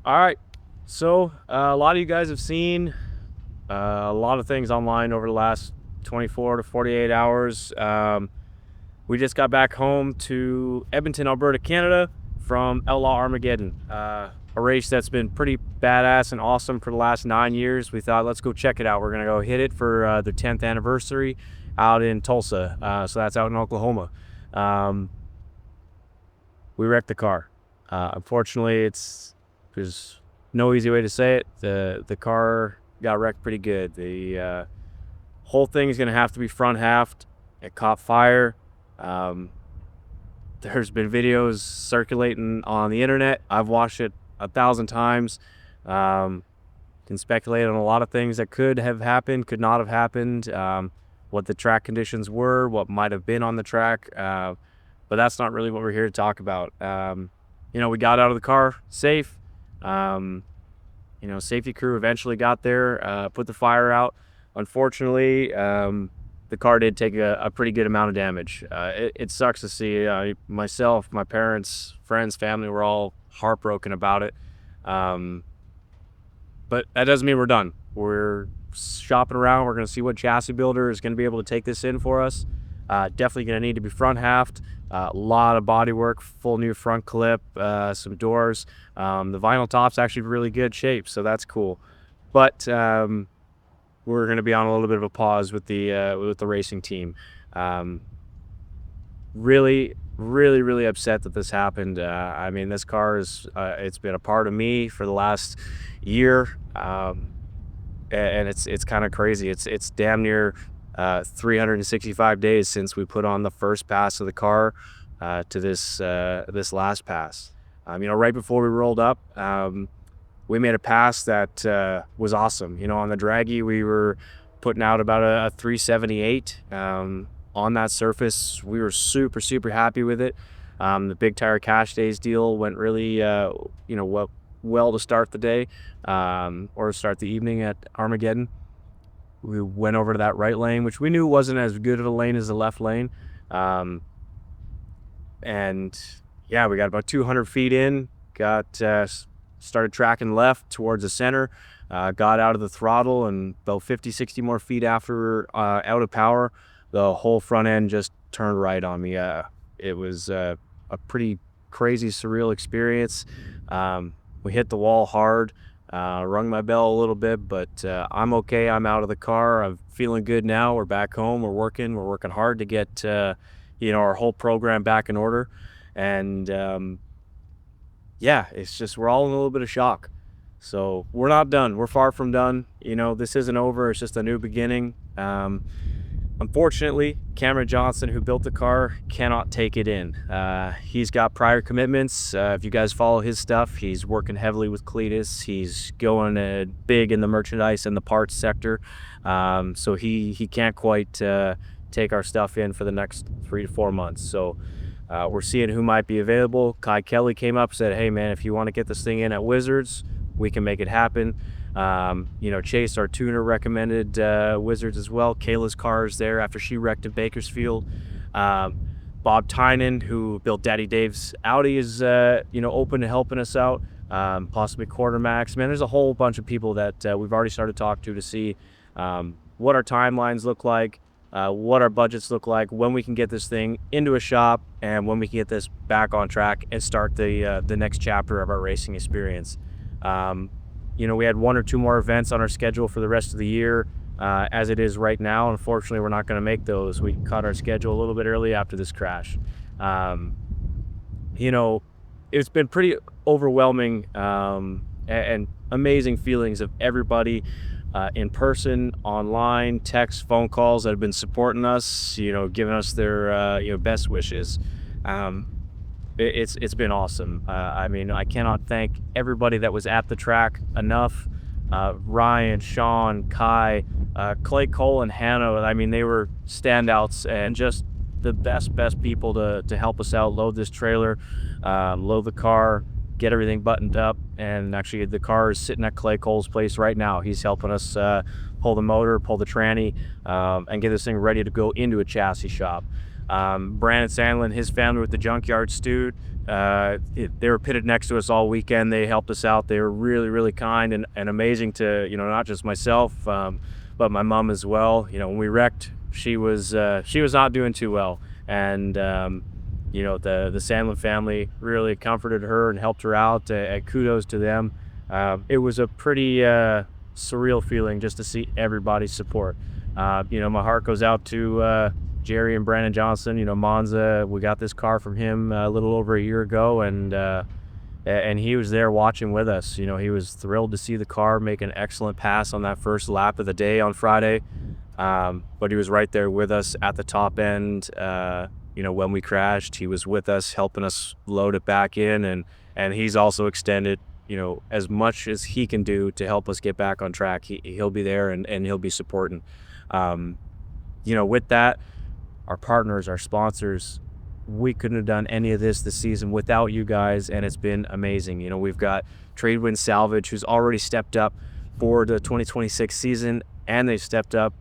All right. So a lot of you guys have seen a lot of things online over the last 24 to 48 hours. We just got back home to Edmonton, Alberta, Canada from Outlaw Armageddon, a race that's been pretty badass and awesome for the last 9 years. We thought, let's go check it out. We're going to go hit it for the 10th anniversary out in Tulsa. So that's out in Oklahoma. We wrecked the car. Unfortunately, there's no easy way to say it. The car got wrecked pretty good. The whole thing is going to have to be front halved. It caught fire. There's been videos circulating on the internet. I've watched it 1,000 times. Can speculate on a lot of things that could have happened, could not have happened, what the track conditions were, what might have been on the track. But that's not really what we're here to talk about. We got out of the car safe. Safety crew eventually got there, put the fire out. Unfortunately, the car did take a pretty good amount of damage. It sucks to see. Myself, my parents, friends, family were all heartbroken about it. But that doesn't mean we're done. We're shopping around. We're going to see what chassis builder is going to be able to take this in for us. Definitely going to need to be front halved. A lot of body work, full new front clip, some doors. The vinyl top's actually really good shape, so that's cool. But we're going to be on a little bit of a pause with the racing team. Really upset that this happened. This car is it's been a part of me for the last year, and it's kind of crazy. It's damn near 365 days since we put on the first pass of the car to this last pass. Right before we rolled up, we made a pass that was awesome. On the draggy, we were putting out about a 378 on that surface. We were super happy with it. The big tire cash days deal went really well to start the day or start the evening at Armageddon. We went over to that right lane, which we knew wasn't as good of a lane as the left lane. And yeah, we got about 200 feet in, started tracking left towards the center, got out of the throttle, and about 50-60 more feet after out of power, the whole front end just turned right on me. It was a pretty crazy, surreal experience. We hit the wall hard. Rung my bell a little bit, but I'm okay. I'm out of the car. I'm feeling good now. We're back home. We're working hard to get our whole program back in order. And it's just we're all in a little bit of shock. So we're not done. We're far from done. This isn't over. It's just a new beginning. Unfortunately, Cameron Johnson, who built the car, cannot take it in. He's got prior commitments. If you guys follow his stuff, he's working heavily with Cletus. He's going big in the merchandise and the parts sector. So he can't quite take our stuff in for the next 3 to 4 months. So we're seeing who might be available. Kai Kelly came up and said, hey, man, if you want to get this thing in at Wizards, we can make it happen. Chase, our tuner, recommended Wizards as well. Kayla's car is there after she wrecked in Bakersfield. Bob Tynan, who built Daddy Dave's Audi, is open to helping us out. Possibly Quartermax. Man, there's a whole bunch of people that we've already started to talk to see what our timelines look like, what our budgets look like, when we can get this thing into a shop, and when we can get this back on track and start the next chapter of our racing experience. We had 1 or 2 more events on our schedule for the rest of the year. As it is right now, unfortunately, we're not going to make those. We caught our schedule a little bit early after this crash. It's been pretty overwhelming and amazing feelings of everybody in person, online, text, phone calls that have been supporting us, giving us their best wishes. It's been awesome. I cannot thank everybody that was at the track enough. Ryan, Sean, Kai, Clay Cole, and Hannah. They were standouts and just the best people to help us out, load this trailer, load the car, get everything buttoned up. And actually the car is sitting at Clay Cole's place right now. He's helping us pull the motor, pull the tranny, and get this thing ready to go into a chassis shop. Brandon Sandlin, his family with the junkyard stewed. They were pitted next to us all weekend. They helped us out. They were really, really kind and amazing to, not just myself, but my mom as well. When we wrecked, she was not doing too well. And, the Sandlin family really comforted her and helped her out. Kudos to them. It was a pretty surreal feeling just to see everybody's support. My heart goes out to Jerry and Brandon Johnson. Monza, we got this car from him a little over a year ago, and he was there watching with us. He was thrilled to see the car make an excellent pass on that first lap of the day on Friday. But he was right there with us at the top end. When we crashed, he was with us, helping us load it back in, and he's also extended, as much as he can do to help us get back on track. He'll be there and he'll be supporting. With that, our partners, our sponsors, we couldn't have done any of this season without you guys, and it's been amazing. We've got Tradewind Salvage, who's already stepped up for the 2026 season, and they've stepped up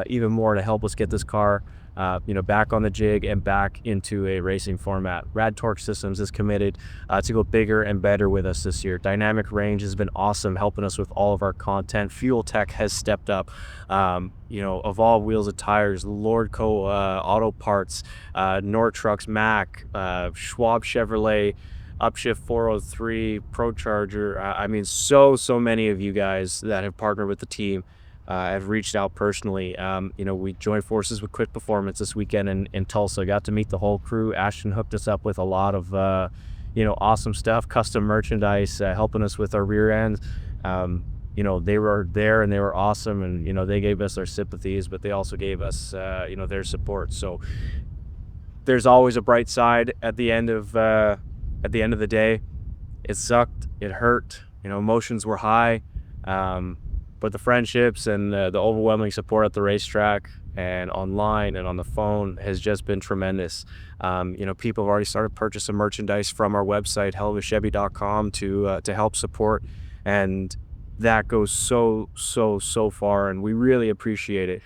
even more to help us get this car back on the jig and back into a racing format. Rad Torque Systems is committed to go bigger and better with us this year. Dynamic Range has been awesome, helping us with all of our content. Fuel Tech has stepped up. Evolve Wheels and Tires, Lordco Auto Parts, Nordtrucks, Mac, Schwab Chevrolet, Upshift 403, ProCharger. So many of you guys that have partnered with the team have reached out personally. We joined forces with Quick Performance this weekend in Tulsa. Got to meet the whole crew. Ashton hooked us up with a lot of, awesome stuff, custom merchandise, helping us with our rear ends. They were there and they were awesome, and, they gave us their sympathies, but they also gave us, their support. So there's always a bright side at the end of the day. It sucked. It hurt. Emotions were high. But the friendships and the overwhelming support at the racetrack and online and on the phone has just been tremendous. People have already started purchasing merchandise from our website, hellofachevy.com, to help support, and that goes so far, and we really appreciate it.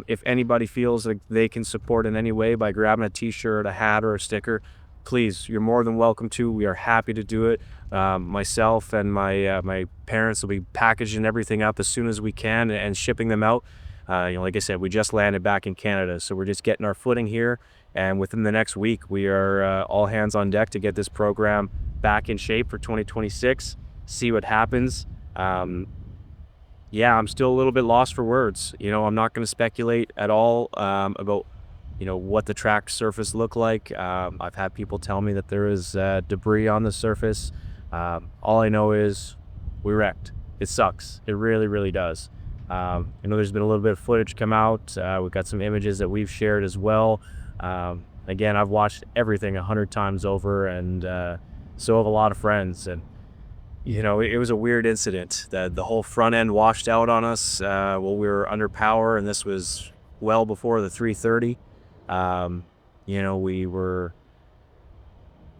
If anybody feels like they can support in any way by grabbing a t-shirt, a hat, or a sticker, please, you're more than welcome to. We are happy to do it. Myself and my parents will be packaging everything up as soon as we can and shipping them out. Like I said, we just landed back in Canada, so we're just getting our footing here, and within the next week we are all hands on deck to get this program back in shape for 2026, see what happens. I'm still a little bit lost for words. I'm not going to speculate at all about what the track surface looked like. I've had people tell me that there is debris on the surface. All I know is we wrecked. It sucks. It really, really does. There's been a little bit of footage come out. We've got some images that we've shared as well. Again, I've watched everything 100 times over, and so have a lot of friends. And it was a weird incident. The whole front end washed out on us while we were under power, and this was well before the 330. We were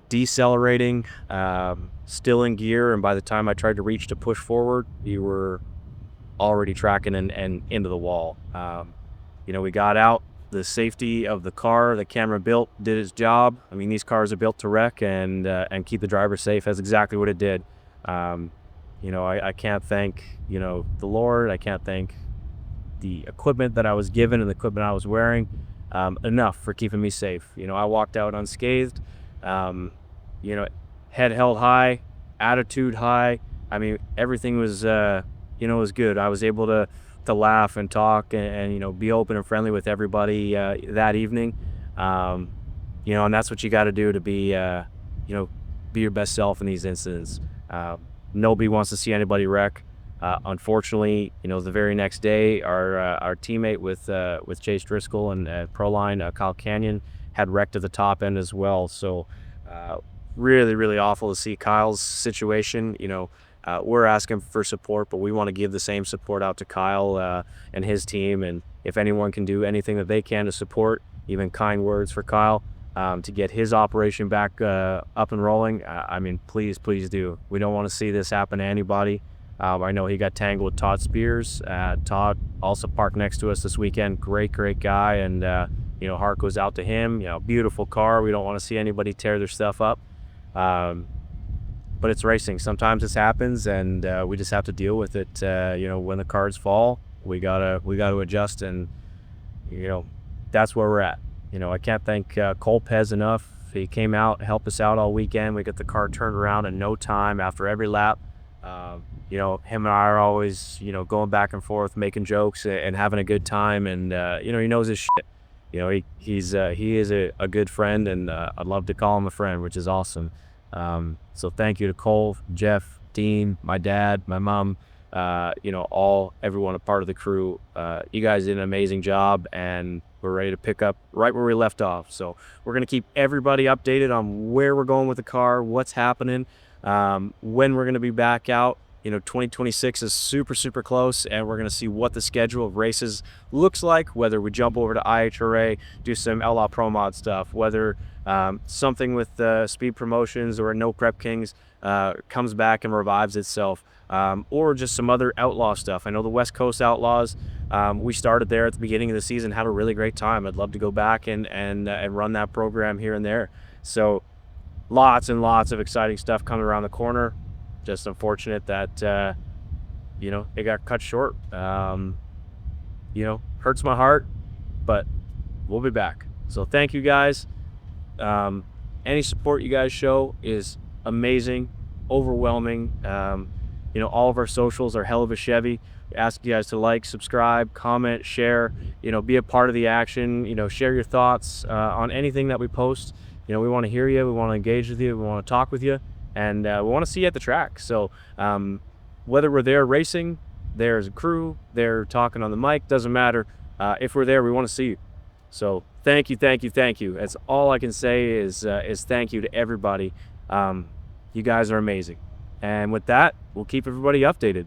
decelerating, still in gear, and by the time I tried to reach to push forward, we were already tracking and into the wall. We got out. The safety of the car the camera built did its job. These cars are built to wreck and keep the driver safe. That's exactly what it did. I can't thank the Lord. I can't thank the equipment that I was given and the equipment I was wearing enough for keeping me safe. I walked out unscathed. Head held high, attitude high. Everything was was good. I was able to laugh and talk and be open and friendly with everybody that evening. And that's what you got to do to be be your best self in these incidents. Nobody wants to see anybody wreck. Unfortunately, the very next day, our teammate with Chase Driscoll and Proline, Kyle Canyon, had wrecked at the top end as well. So really, really awful to see Kyle's situation. We're asking for support, but we want to give the same support out to Kyle and his team. And if anyone can do anything that they can to support, even kind words for Kyle, to get his operation back up and rolling, please do. We don't want to see this happen to anybody. I know he got tangled with Todd Spears. Todd also parked next to us this weekend. Great guy, and heart goes out to him. Beautiful car. We don't want to see anybody tear their stuff up. But it's racing. Sometimes this happens, and we just have to deal with it. When the cards fall, we gotta adjust, and that's where we're at. I can't thank Cole Pez enough. He came out, helped us out all weekend. We got the car turned around in no time after every lap. Him and I are always, going back and forth, making jokes and having a good time. And, he knows his shit. He is a good friend, and I'd love to call him a friend, which is awesome. So thank you to Cole, Jeff, Dean, my dad, my mom, everyone a part of the crew. You guys did an amazing job, and we're ready to pick up right where we left off. So we're going to keep everybody updated on where we're going with the car, what's happening, when we're going to be back out. 2026 is super, super close, and we're going to see what the schedule of races looks like, whether we jump over to IHRA, do some Outlaw Pro Mod stuff, whether something with Speed Promotions or No Prep Kings comes back and revives itself, or just some other Outlaw stuff. I know the West Coast Outlaws, we started there at the beginning of the season, had a really great time. I'd love to go back and run that program here and there. So lots and lots of exciting stuff coming around the corner. Just unfortunate that it got cut short. Hurts my heart, but we'll be back. So thank you guys. Any support you guys show is amazing, overwhelming. All of our socials are Hell of a Chevy. We ask you guys to like, subscribe, comment, share, be a part of the action, share your thoughts on anything that we post. We want to hear you, we want to engage with you, we want to talk with you, and we want to see you at the track. So whether we're there racing, there's a crew, they're talking on the mic, doesn't matter. If we're there, we want to see you. So thank you, thank you, thank you. That's all I can say is thank you to everybody. You guys are amazing. And with that, we'll keep everybody updated.